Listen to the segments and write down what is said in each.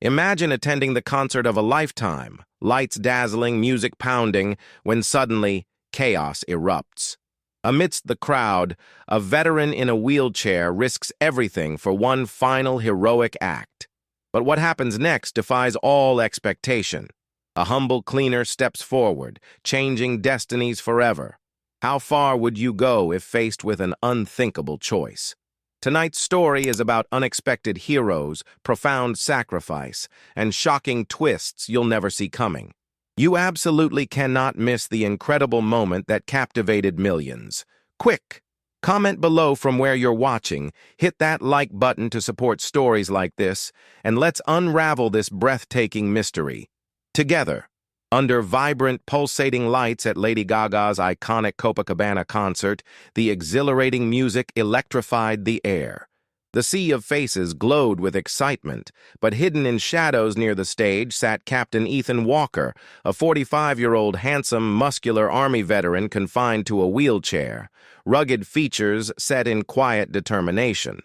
Imagine attending the concert of a lifetime, lights dazzling, music pounding, when suddenly chaos erupts. Amidst the crowd, a veteran in a wheelchair risks everything for one final heroic act. But what happens next defies all expectation. A humble cleaner steps forward, changing destinies forever. How far would you go if faced with an unthinkable choice? Tonight's story is about unexpected heroes, profound sacrifice, and shocking twists you'll never see coming. You absolutely cannot miss the incredible moment that captivated millions. Quick! Comment below from where you're watching, hit that like button to support stories like this, and let's unravel this breathtaking mystery. Together, under vibrant, pulsating lights at Lady Gaga's iconic Copacabana concert, the exhilarating music electrified the air. The sea of faces glowed with excitement, but hidden in shadows near the stage sat Captain Ethan Walker, a 45-year-old handsome, muscular Army veteran confined to a wheelchair, rugged features set in quiet determination.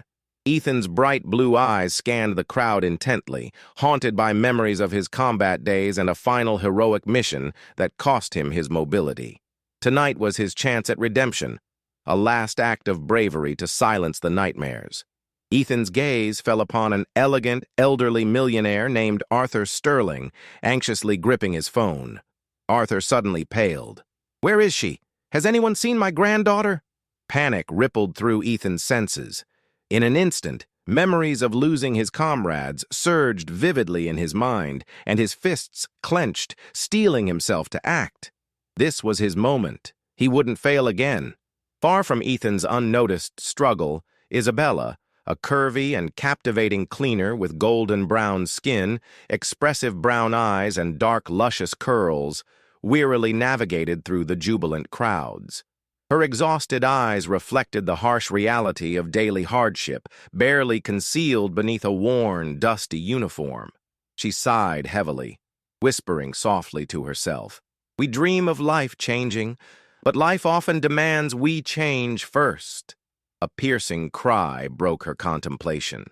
Ethan's bright blue eyes scanned the crowd intently, haunted by memories of his combat days and a final heroic mission that cost him his mobility. Tonight was his chance at redemption, a last act of bravery to silence the nightmares. Ethan's gaze fell upon an elegant, elderly millionaire named Arthur Sterling, anxiously gripping his phone. Arthur suddenly paled. "Where is she? Has anyone seen my granddaughter?" Panic rippled through Ethan's senses. In an instant, memories of losing his comrades surged vividly in his mind, and his fists clenched, steeling himself to act. This was his moment. He wouldn't fail again. Far from Ethan's unnoticed struggle, Isabella, a curvy and captivating cleaner with golden brown skin, expressive brown eyes, and dark, luscious curls, wearily navigated through the jubilant crowds. Her exhausted eyes reflected the harsh reality of daily hardship, barely concealed beneath a worn, dusty uniform. She sighed heavily, whispering softly to herself, "We dream of life changing, but life often demands we change first." A piercing cry broke her contemplation.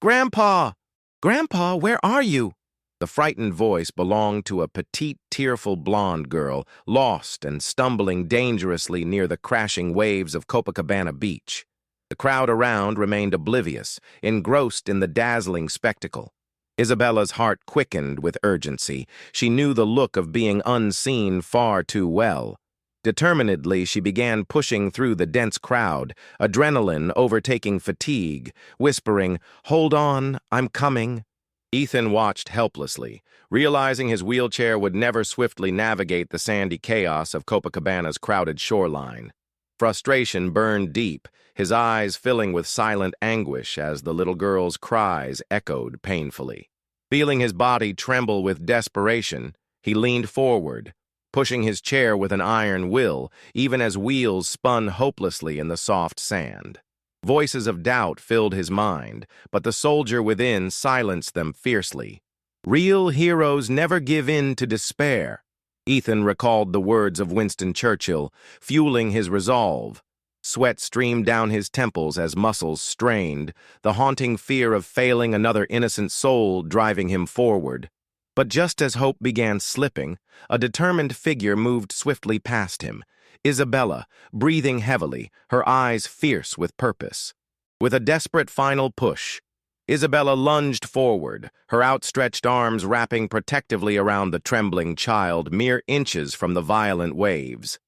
"Grandpa! Grandpa, where are you?" The frightened voice belonged to a petite, tearful blonde girl, lost and stumbling dangerously near the crashing waves of Copacabana Beach. The crowd around remained oblivious, engrossed in the dazzling spectacle. Isabella's heart quickened with urgency. She knew the look of being unseen far too well. Determinedly, she began pushing through the dense crowd, adrenaline overtaking fatigue, whispering, "Hold on, I'm coming." Ethan watched helplessly, realizing his wheelchair would never swiftly navigate the sandy chaos of Copacabana's crowded shoreline. Frustration burned deep, his eyes filling with silent anguish as the little girl's cries echoed painfully. Feeling his body tremble with desperation, he leaned forward, pushing his chair with an iron will, even as wheels spun hopelessly in the soft sand. Voices of doubt filled his mind, but the soldier within silenced them fiercely. "Real heroes never give in to despair." Ethan recalled the words of Winston Churchill, fueling his resolve. Sweat streamed down his temples as muscles strained, the haunting fear of failing another innocent soul driving him forward. But just as hope began slipping, a determined figure moved swiftly past him. Isabella, breathing heavily, her eyes fierce with purpose. With a desperate final push, Isabella lunged forward, her outstretched arms wrapping protectively around the trembling child mere inches from the violent waves.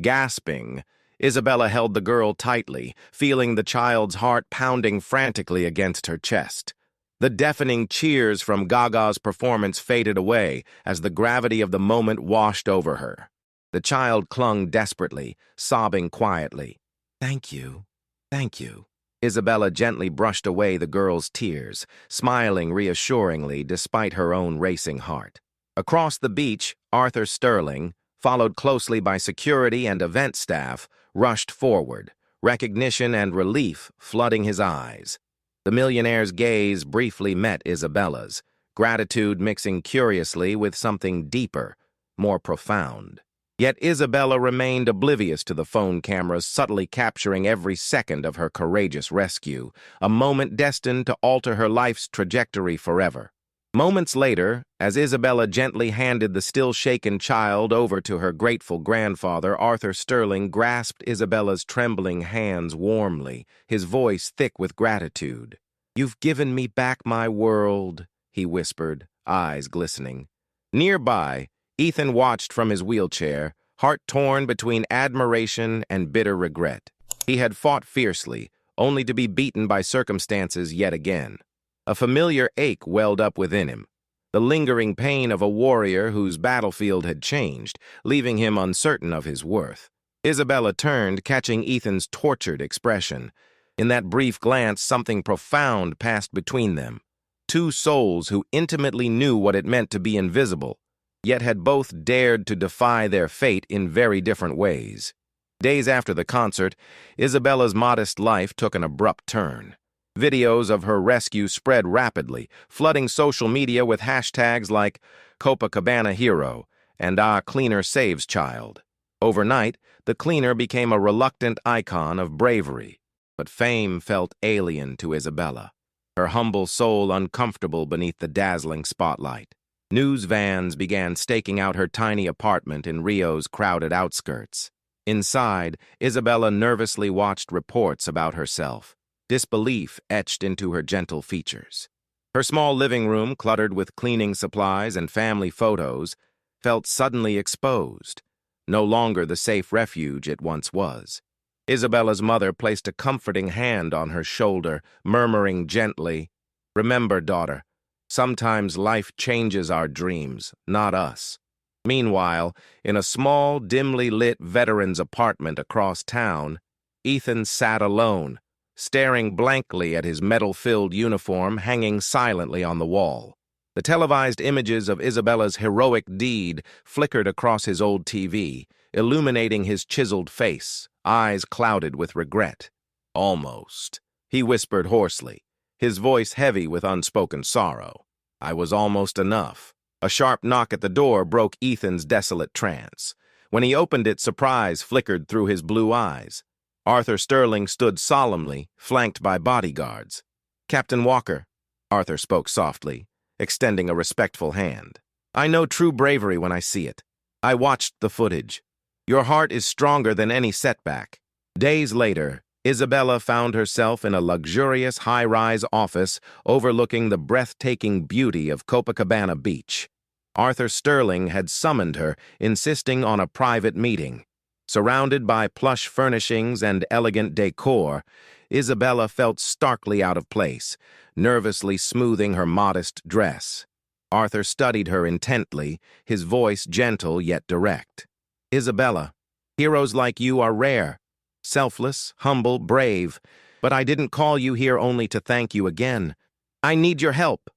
Gasping, Isabella held the girl tightly, feeling the child's heart pounding frantically against her chest. The deafening cheers from Gaga's performance faded away as the gravity of the moment washed over her. The child clung desperately, sobbing quietly. "Thank you, thank you." Isabella gently brushed away the girl's tears, smiling reassuringly despite her own racing heart. Across the beach, Arthur Sterling, followed closely by security and event staff, rushed forward, recognition and relief flooding his eyes. The millionaire's gaze briefly met Isabella's, gratitude mixing curiously with something deeper, more profound. Yet Isabella remained oblivious to the phone cameras subtly capturing every second of her courageous rescue, a moment destined to alter her life's trajectory forever. Moments later, as Isabella gently handed the still-shaken child over to her grateful grandfather, Arthur Sterling grasped Isabella's trembling hands warmly, his voice thick with gratitude. "You've given me back my world," he whispered, eyes glistening. Nearby, Ethan watched from his wheelchair, heart torn between admiration and bitter regret. He had fought fiercely, only to be beaten by circumstances yet again. A familiar ache welled up within him, the lingering pain of a warrior whose battlefield had changed, leaving him uncertain of his worth. Isabella turned, catching Ethan's tortured expression. In that brief glance, something profound passed between them. Two souls who intimately knew what it meant to be invisible, yet had both dared to defy their fate in very different ways. Days after the concert, Isabella's modest life took an abrupt turn. Videos of her rescue spread rapidly, flooding social media with hashtags like Copacabana Hero and Cleaner Saves Child. Overnight, the cleaner became a reluctant icon of bravery, but fame felt alien to Isabella, her humble soul uncomfortable beneath the dazzling spotlight. News vans began staking out her tiny apartment in Rio's crowded outskirts. Inside, Isabella nervously watched reports about herself, disbelief etched into her gentle features. Her small living room, cluttered with cleaning supplies and family photos, felt suddenly exposed, no longer the safe refuge it once was. Isabella's mother placed a comforting hand on her shoulder, murmuring gently, "Remember, daughter, sometimes life changes our dreams, not us." Meanwhile, in a small, dimly lit veteran's apartment across town, Ethan sat alone, staring blankly at his metal-filled uniform hanging silently on the wall. The televised images of Isabella's heroic deed flickered across his old TV, illuminating his chiseled face, eyes clouded with regret. "Almost," he whispered hoarsely, his voice heavy with unspoken sorrow. "I was almost enough." A sharp knock at the door broke Ethan's desolate trance. When he opened it, surprise flickered through his blue eyes. Arthur Sterling stood solemnly, flanked by bodyguards. "Captain Walker," Arthur spoke softly, extending a respectful hand. "I know true bravery when I see it. I watched the footage. Your heart is stronger than any setback." Days later, Isabella found herself in a luxurious high-rise office overlooking the breathtaking beauty of Copacabana Beach. Arthur Sterling had summoned her, insisting on a private meeting. Surrounded by plush furnishings and elegant decor, Isabella felt starkly out of place, nervously smoothing her modest dress. Arthur studied her intently, his voice gentle yet direct. "Isabella, heroes like you are rare. Selfless, humble, brave, but I didn't call you here only to thank you again. I need your help."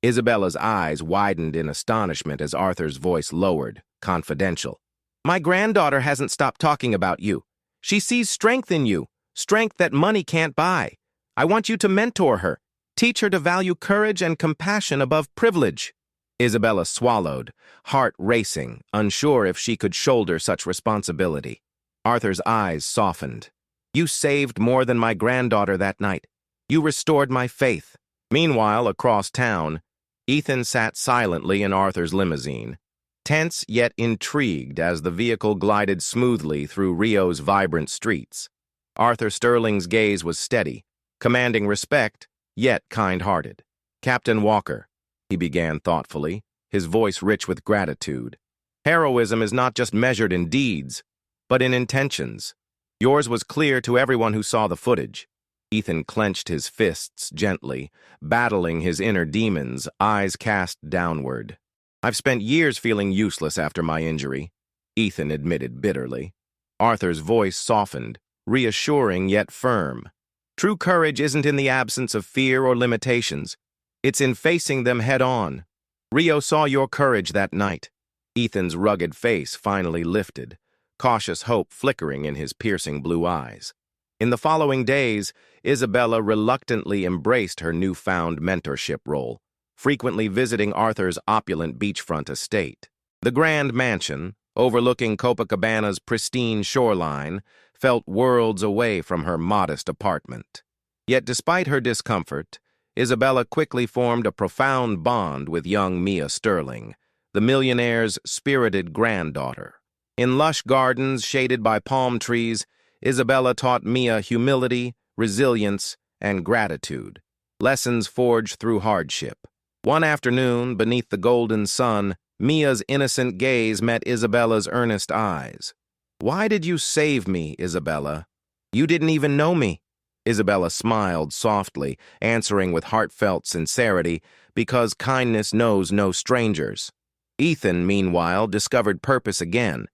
Isabella's eyes widened in astonishment as Arthur's voice lowered, confidential. "My granddaughter hasn't stopped talking about you. She sees strength in you, strength that money can't buy. I want you to mentor her, teach her to value courage and compassion above privilege." Isabella swallowed, heart racing, unsure if she could shoulder such responsibility. Arthur's eyes softened. "You saved more than my granddaughter that night. You restored my faith." Meanwhile, across town, Ethan sat silently in Arthur's limousine, tense yet intrigued as the vehicle glided smoothly through Rio's vibrant streets. Arthur Sterling's gaze was steady, commanding respect, yet kind-hearted. "Captain Walker," he began thoughtfully, his voice rich with gratitude. "Heroism is not just measured in deeds, but in intentions. Yours was clear to everyone who saw the footage." Ethan clenched his fists gently, battling his inner demons, eyes cast downward. "I've spent years feeling useless after my injury," Ethan admitted bitterly. Arthur's voice softened, reassuring yet firm. "True courage isn't in the absence of fear or limitations. It's in facing them head-on. Rio saw your courage that night." Ethan's rugged face finally lifted, cautious hope flickering in his piercing blue eyes. In the following days, Isabella reluctantly embraced her newfound mentorship role, frequently visiting Arthur's opulent beachfront estate. The grand mansion, overlooking Copacabana's pristine shoreline, felt worlds away from her modest apartment. Yet despite her discomfort, Isabella quickly formed a profound bond with young Mia Sterling, the millionaire's spirited granddaughter. In lush gardens shaded by palm trees, Isabella taught Mia humility, resilience, and gratitude, lessons forged through hardship. One afternoon, beneath the golden sun, Mia's innocent gaze met Isabella's earnest eyes. "Why did you save me, Isabella? You didn't even know me." Isabella smiled softly, answering with heartfelt sincerity, "Because kindness knows no strangers." Ethan, meanwhile, discovered purpose again,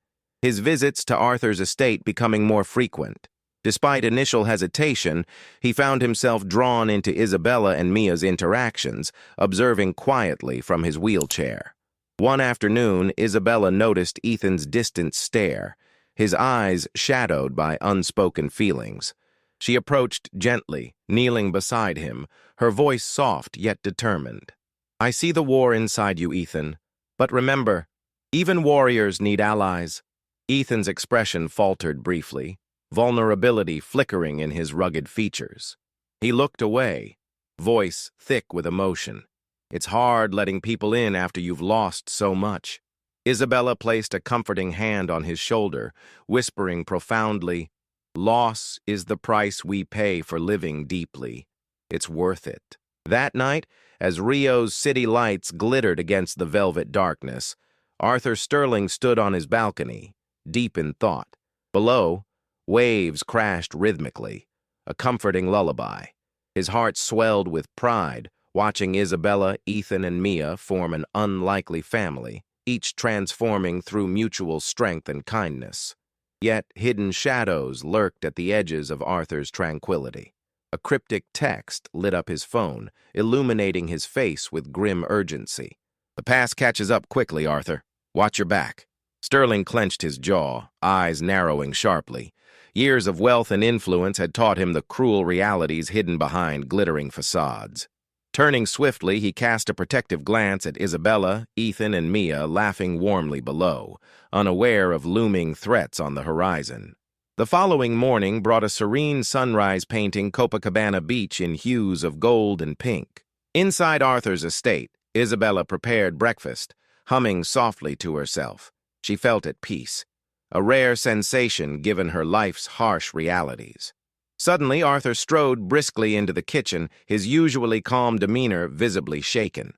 his visits to Arthur's estate becoming more frequent. Despite initial hesitation, he found himself drawn into Isabella and Mia's interactions, observing quietly from his wheelchair. One afternoon, Isabella noticed Ethan's distant stare, his eyes shadowed by unspoken feelings. She approached gently, kneeling beside him, her voice soft yet determined. "I see the war inside you, Ethan. But remember, even warriors need allies." Ethan's expression faltered briefly, vulnerability flickering in his rugged features. He looked away, voice thick with emotion. "It's hard letting people in after you've lost so much." Isabella placed a comforting hand on his shoulder, whispering profoundly, "Loss is the price we pay for living deeply. It's worth it." That night, as Rio's city lights glittered against the velvet darkness, Arthur Sterling stood on his balcony, deep in thought. Below, waves crashed rhythmically, a comforting lullaby. His heart swelled with pride, watching Isabella, Ethan, and Mia form an unlikely family, each transforming through mutual strength and kindness. Yet hidden shadows lurked at the edges of Arthur's tranquility. A cryptic text lit up his phone, illuminating his face with grim urgency. "The past catches up quickly, Arthur. Watch your back." Sterling clenched his jaw, eyes narrowing sharply. Years of wealth and influence had taught him the cruel realities hidden behind glittering facades. Turning swiftly, he cast a protective glance at Isabella, Ethan, and Mia laughing warmly below, unaware of looming threats on the horizon. The following morning brought a serene sunrise painting Copacabana Beach in hues of gold and pink. Inside Arthur's estate, Isabella prepared breakfast, humming softly to herself. She felt at peace, a rare sensation given her life's harsh realities. Suddenly, Arthur strode briskly into the kitchen, his usually calm demeanor visibly shaken.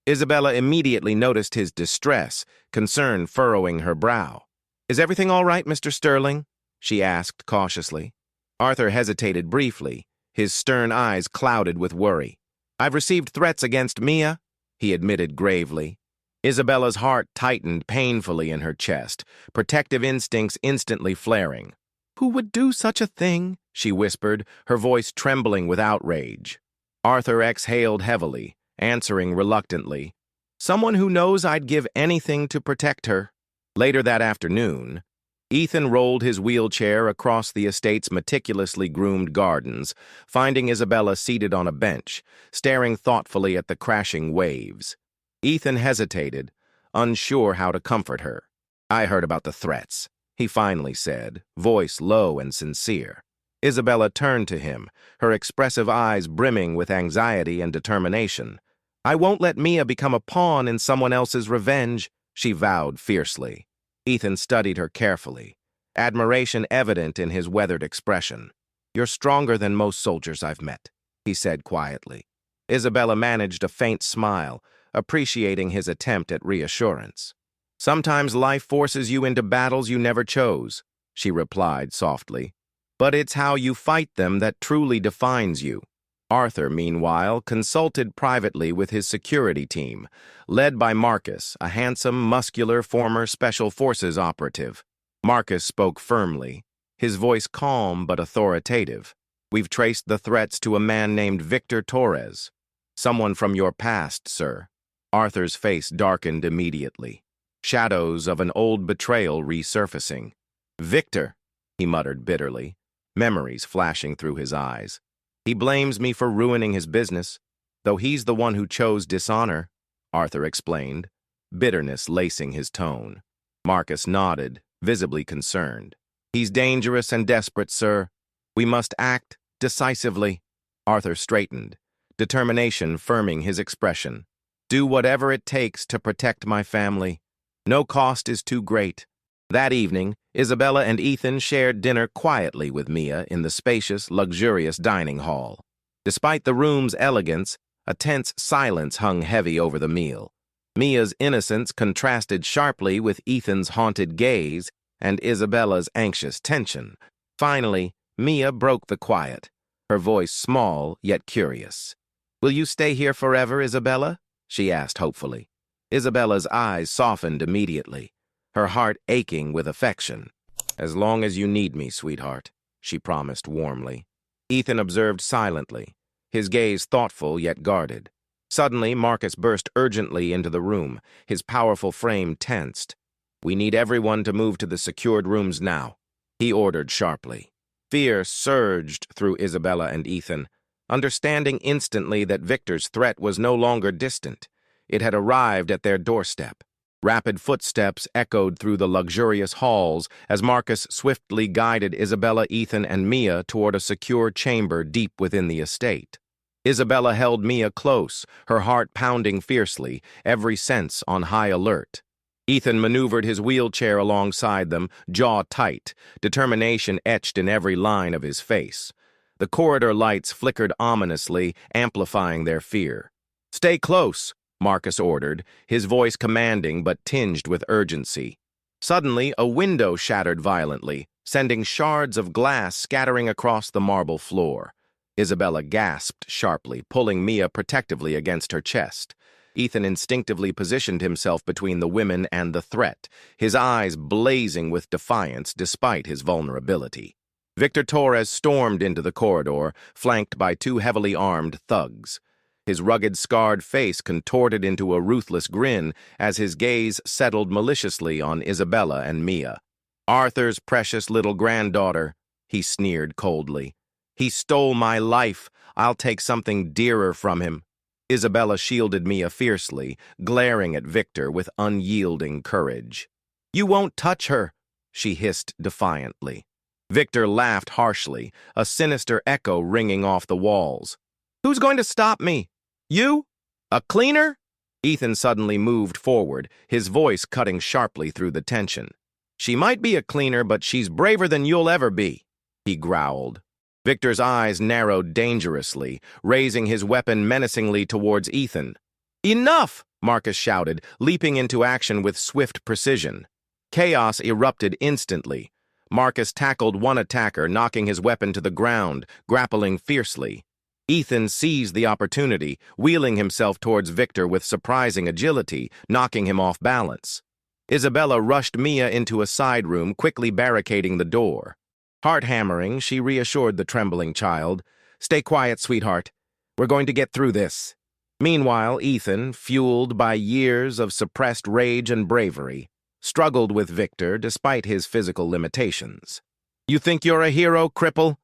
Isabella immediately noticed his distress, concern furrowing her brow. "Is everything all right, Mr. Sterling?" she asked cautiously. Arthur hesitated briefly, his stern eyes clouded with worry. "I've received threats against Mia," he admitted gravely. Isabella's heart tightened painfully in her chest, protective instincts instantly flaring. "Who would do such a thing?" she whispered, her voice trembling with outrage. Arthur exhaled heavily, answering reluctantly, "Someone who knows I'd give anything to protect her." Later that afternoon, Ethan rolled his wheelchair across the estate's meticulously groomed gardens, finding Isabella seated on a bench, staring thoughtfully at the crashing waves. Ethan hesitated, unsure how to comfort her. "I heard about the threats," he finally said, voice low and sincere. Isabella turned to him, her expressive eyes brimming with anxiety and determination. "I won't let Mia become a pawn in someone else's revenge," she vowed fiercely. Ethan studied her carefully, admiration evident in his weathered expression. "You're stronger than most soldiers I've met," he said quietly. Isabella managed a faint smile, appreciating his attempt at reassurance. "Sometimes life forces you into battles you never chose," she replied softly. "But it's how you fight them that truly defines you." Arthur, meanwhile, consulted privately with his security team, led by Marcus, a handsome, muscular former Special Forces operative. Marcus spoke firmly, his voice calm but authoritative. "We've traced the threats to a man named Victor Torres. Someone from your past, sir." Arthur's face darkened immediately, shadows of an old betrayal resurfacing. "Victor," he muttered bitterly, memories flashing through his eyes. "He blames me for ruining his business, though he's the one who chose dishonor," Arthur explained, bitterness lacing his tone. Marcus nodded, visibly concerned. "He's dangerous and desperate, sir. We must act decisively." Arthur straightened, determination firming his expression. Do whatever it takes to protect my family. No cost is too great. That evening, Isabella and Ethan shared dinner quietly with Mia in the spacious, luxurious dining hall. Despite the room's elegance, a tense silence hung heavy over the meal. Mia's innocence contrasted sharply with Ethan's haunted gaze and Isabella's anxious tension. Finally, Mia broke the quiet, her voice small yet curious. "Will you stay here forever, Isabella?" she asked hopefully. Isabella's eyes softened immediately, her heart aching with affection. "As long as you need me, sweetheart," she promised warmly. Ethan observed silently, his gaze thoughtful yet guarded. Suddenly, Marcus burst urgently into the room, his powerful frame tensed. "We need everyone to move to the secured rooms now," he ordered sharply. Fear surged through Isabella and Ethan, understanding instantly that Victor's threat was no longer distant. It had arrived at their doorstep. Rapid footsteps echoed through the luxurious halls as Marcus swiftly guided Isabella, Ethan, and Mia toward a secure chamber deep within the estate. Isabella held Mia close, her heart pounding fiercely, every sense on high alert. Ethan maneuvered his wheelchair alongside them, jaw tight, determination etched in every line of his face. The corridor lights flickered ominously, amplifying their fear. "Stay close," Marcus ordered, his voice commanding but tinged with urgency. Suddenly, a window shattered violently, sending shards of glass scattering across the marble floor. Isabella gasped sharply, pulling Mia protectively against her chest. Ethan instinctively positioned himself between the women and the threat, his eyes blazing with defiance despite his vulnerability. Victor Torres stormed into the corridor, flanked by two heavily armed thugs. His rugged, scarred face contorted into a ruthless grin as his gaze settled maliciously on Isabella and Mia. "Arthur's precious little granddaughter," he sneered coldly. "He stole my life. I'll take something dearer from him." Isabella shielded Mia fiercely, glaring at Victor with unyielding courage. "You won't touch her," she hissed defiantly. Victor laughed harshly, a sinister echo ringing off the walls. "Who's going to stop me? You? A cleaner?" Ethan suddenly moved forward, his voice cutting sharply through the tension. "She might be a cleaner, but she's braver than you'll ever be," he growled. Victor's eyes narrowed dangerously, raising his weapon menacingly towards Ethan. "Enough!" Marcus shouted, leaping into action with swift precision. Chaos erupted instantly. Marcus tackled one attacker, knocking his weapon to the ground, grappling fiercely. Ethan seized the opportunity, wheeling himself towards Victor with surprising agility, knocking him off balance. Isabella rushed Mia into a side room, quickly barricading the door. Heart-hammering, she reassured the trembling child. "Stay quiet, sweetheart. We're going to get through this." Meanwhile, Ethan, fueled by years of suppressed rage and bravery, struggled with Victor despite his physical limitations. "You think you're a hero, cripple?"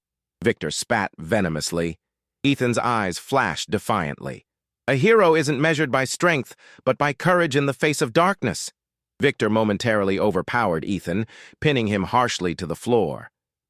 Victor spat venomously. Ethan's eyes flashed defiantly. "A hero isn't measured by strength, but by courage in the face of darkness." Victor momentarily overpowered Ethan, pinning him harshly to the floor.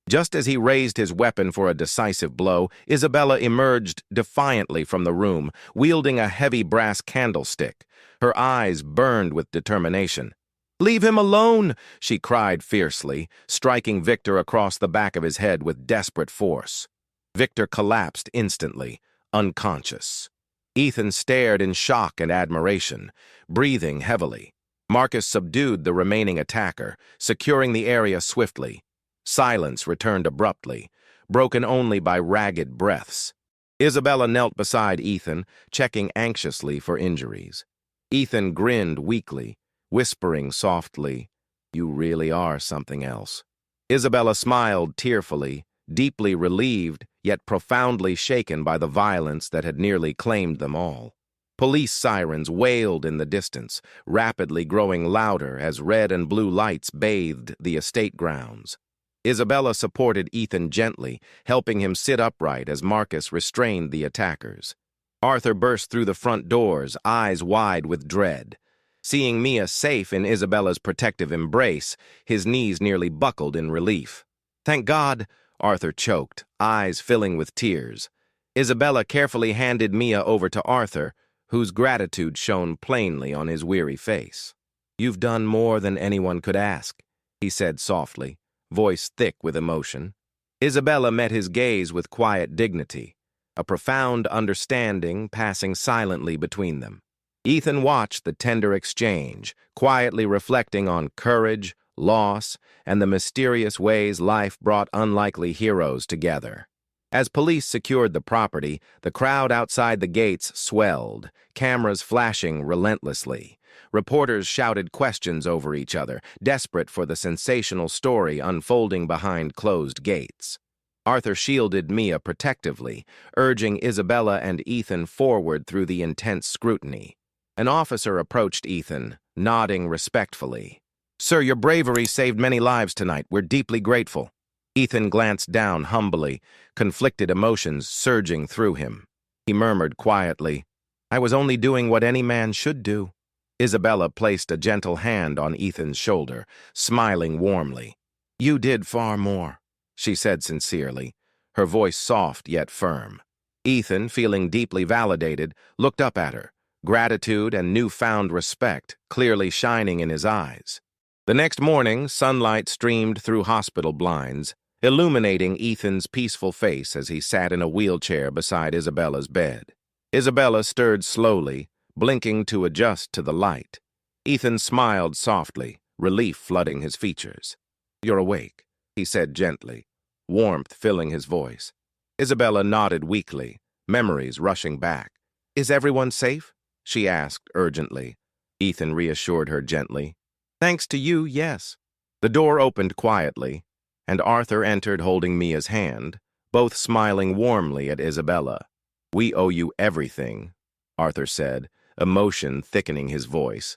Just as he raised his weapon for a decisive blow, Isabella emerged defiantly from the room, wielding a heavy brass candlestick. Her eyes burned with determination. "Leave him alone!" she cried fiercely, striking Victor across the back of his head with desperate force. Victor collapsed instantly, unconscious. Ethan stared in shock and admiration, breathing heavily. Marcus subdued the remaining attacker, securing the area swiftly. Silence returned abruptly, broken only by ragged breaths. Isabella knelt beside Ethan, checking anxiously for injuries. Ethan grinned weakly, whispering softly, "You really are something else." Isabella smiled tearfully, deeply relieved, yet profoundly shaken by the violence that had nearly claimed them all. Police sirens wailed in the distance, rapidly growing louder as red and blue lights bathed the estate grounds. Isabella supported Ethan gently, helping him sit upright as Marcus restrained the attackers. Arthur burst through the front doors, eyes wide with dread. Seeing Mia safe in Isabella's protective embrace, his knees nearly buckled in relief. "Thank God," Arthur choked, eyes filling with tears. Isabella carefully handed Mia over to Arthur, whose gratitude shone plainly on his weary face. "You've done more than anyone could ask," he said softly, voice thick with emotion. Isabella met his gaze with quiet dignity, a profound understanding passing silently between them. Ethan watched the tender exchange, quietly reflecting on courage, loss, and the mysterious ways life brought unlikely heroes together. As police secured the property, the crowd outside the gates swelled, cameras flashing relentlessly. Reporters shouted questions over each other, desperate for the sensational story unfolding behind closed gates. Arthur shielded Mia protectively, urging Isabella and Ethan forward through the intense scrutiny. An officer approached Ethan, nodding respectfully. "Sir, your bravery saved many lives tonight. We're deeply grateful." Ethan glanced down humbly, conflicted emotions surging through him. He murmured quietly, "I was only doing what any man should do." Isabella placed a gentle hand on Ethan's shoulder, smiling warmly. "You did far more," she said sincerely, her voice soft yet firm. Ethan, feeling deeply validated, looked up at her, gratitude and newfound respect clearly shining in his eyes. The next morning, sunlight streamed through hospital blinds, illuminating Ethan's peaceful face as he sat in a wheelchair beside Isabella's bed. Isabella stirred slowly, blinking to adjust to the light. Ethan smiled softly, relief flooding his features. "You're awake," he said gently, warmth filling his voice. Isabella nodded weakly, memories rushing back. "Is everyone safe?" she asked urgently. Ethan reassured her gently. "Thanks to you, yes." The door opened quietly, and Arthur entered holding Mia's hand, both smiling warmly at Isabella. "We owe you everything," Arthur said, emotion thickening his voice.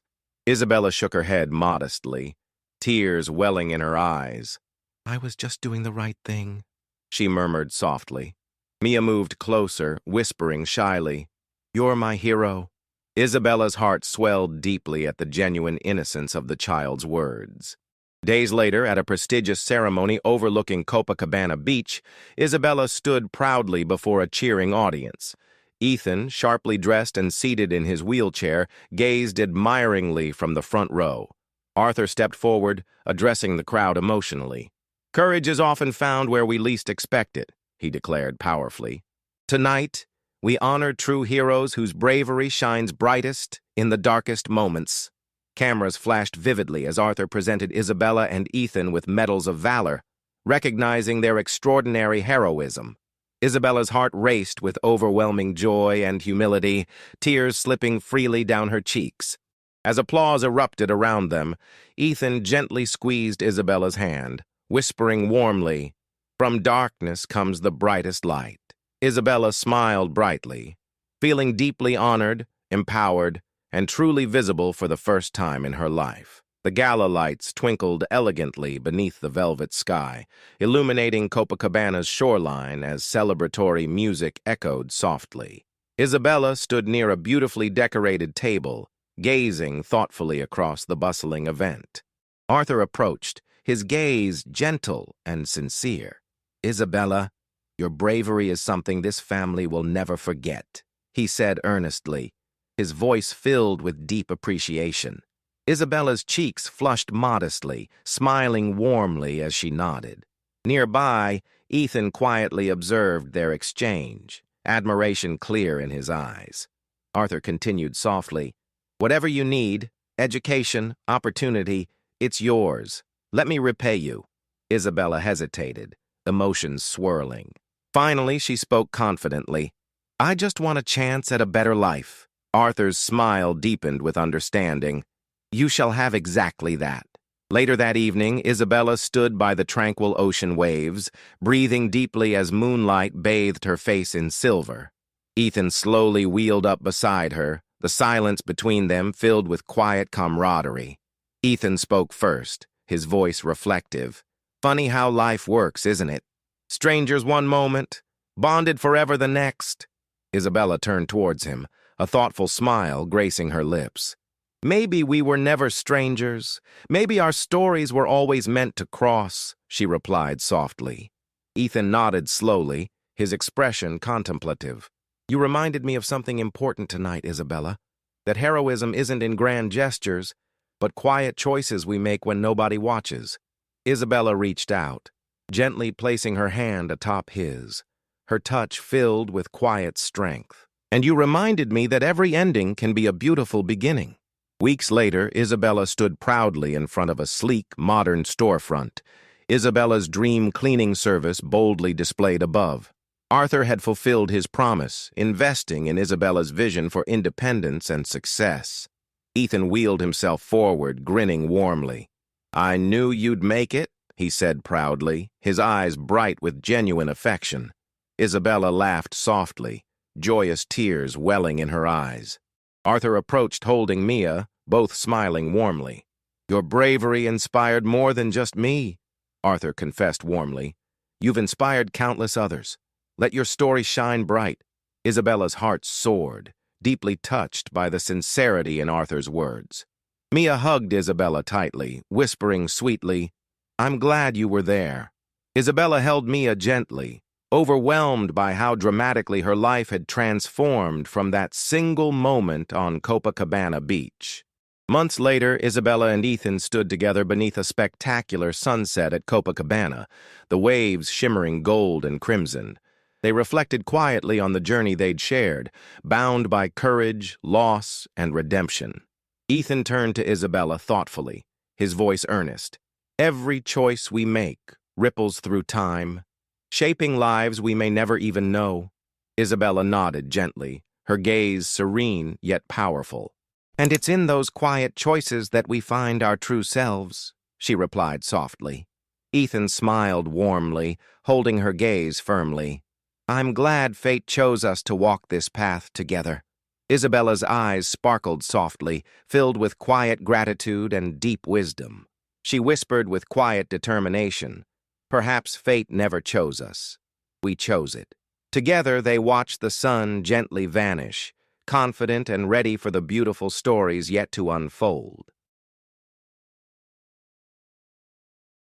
Isabella shook her head modestly, tears welling in her eyes. "I was just doing the right thing," she murmured softly. Mia moved closer, whispering shyly, "You're my hero." Isabella's heart swelled deeply at the genuine innocence of the child's words. Days later, at a prestigious ceremony overlooking Copacabana Beach, Isabella stood proudly before a cheering audience. Ethan, sharply dressed and seated in his wheelchair, gazed admiringly from the front row. Arthur stepped forward, addressing the crowd emotionally. "Courage is often found where we least expect it," he declared powerfully. "Tonight, we honor true heroes whose bravery shines brightest in the darkest moments." Cameras flashed vividly as Arthur presented Isabella and Ethan with medals of valor, recognizing their extraordinary heroism. Isabella's heart raced with overwhelming joy and humility, tears slipping freely down her cheeks. As applause erupted around them, Ethan gently squeezed Isabella's hand, whispering warmly, "From darkness comes the brightest light." Isabella smiled brightly, feeling deeply honored, empowered, and truly visible for the first time in her life. The gala lights twinkled elegantly beneath the velvet sky, illuminating Copacabana's shoreline as celebratory music echoed softly. Isabella stood near a beautifully decorated table, gazing thoughtfully across the bustling event. Arthur approached, his gaze gentle and sincere. "Isabella, your bravery is something this family will never forget," he said earnestly, his voice filled with deep appreciation. Isabella's cheeks flushed modestly, smiling warmly as she nodded. Nearby, Ethan quietly observed their exchange, admiration clear in his eyes. Arthur continued softly, "Whatever you need, education, opportunity, it's yours. Let me repay you." Isabella hesitated, emotions swirling. Finally, she spoke confidently, "I just want a chance at a better life." Arthur's smile deepened with understanding. "You shall have exactly that." Later that evening, Isabella stood by the tranquil ocean waves, breathing deeply as moonlight bathed her face in silver. Ethan slowly wheeled up beside her, the silence between them filled with quiet camaraderie. Ethan spoke first, his voice reflective. "Funny how life works, isn't it? Strangers one moment, bonded forever the next." Isabella turned towards him, a thoughtful smile gracing her lips. "Maybe we were never strangers. Maybe our stories were always meant to cross," she replied softly. Ethan nodded slowly, his expression contemplative. You reminded me of something important tonight, Isabella, that heroism isn't in grand gestures, but quiet choices we make when nobody watches. Isabella reached out, gently placing her hand atop his, her touch filled with quiet strength. And you reminded me that every ending can be a beautiful beginning. Weeks later, Isabella stood proudly in front of a sleek, modern storefront, Isabella's dream cleaning service boldly displayed above. Arthur had fulfilled his promise, investing in Isabella's vision for independence and success. Ethan wheeled himself forward, grinning warmly. "I knew you'd make it," he said proudly, his eyes bright with genuine affection. Isabella laughed softly, joyous tears welling in her eyes. Arthur approached holding Mia, both smiling warmly. "Your bravery inspired more than just me," Arthur confessed warmly. "You've inspired countless others. Let your story shine bright." Isabella's heart soared, deeply touched by the sincerity in Arthur's words. Mia hugged Isabella tightly, whispering sweetly, "I'm glad you were there." Isabella held Mia gently, overwhelmed by how dramatically her life had transformed from that single moment on Copacabana Beach. Months later, Isabella and Ethan stood together beneath a spectacular sunset at Copacabana, the waves shimmering gold and crimson. They reflected quietly on the journey they'd shared, bound by courage, loss, and redemption. Ethan turned to Isabella thoughtfully, his voice earnest. "Every choice we make ripples through time, shaping lives we may never even know." Isabella nodded gently, her gaze serene yet powerful. "And it's in those quiet choices that we find our true selves," she replied softly. Ethan smiled warmly, holding her gaze firmly. "I'm glad fate chose us to walk this path together." Isabella's eyes sparkled softly, filled with quiet gratitude and deep wisdom. She whispered with quiet determination, "Perhaps fate never chose us. We chose it." Together they watched the sun gently vanish, confident and ready for the beautiful stories yet to unfold.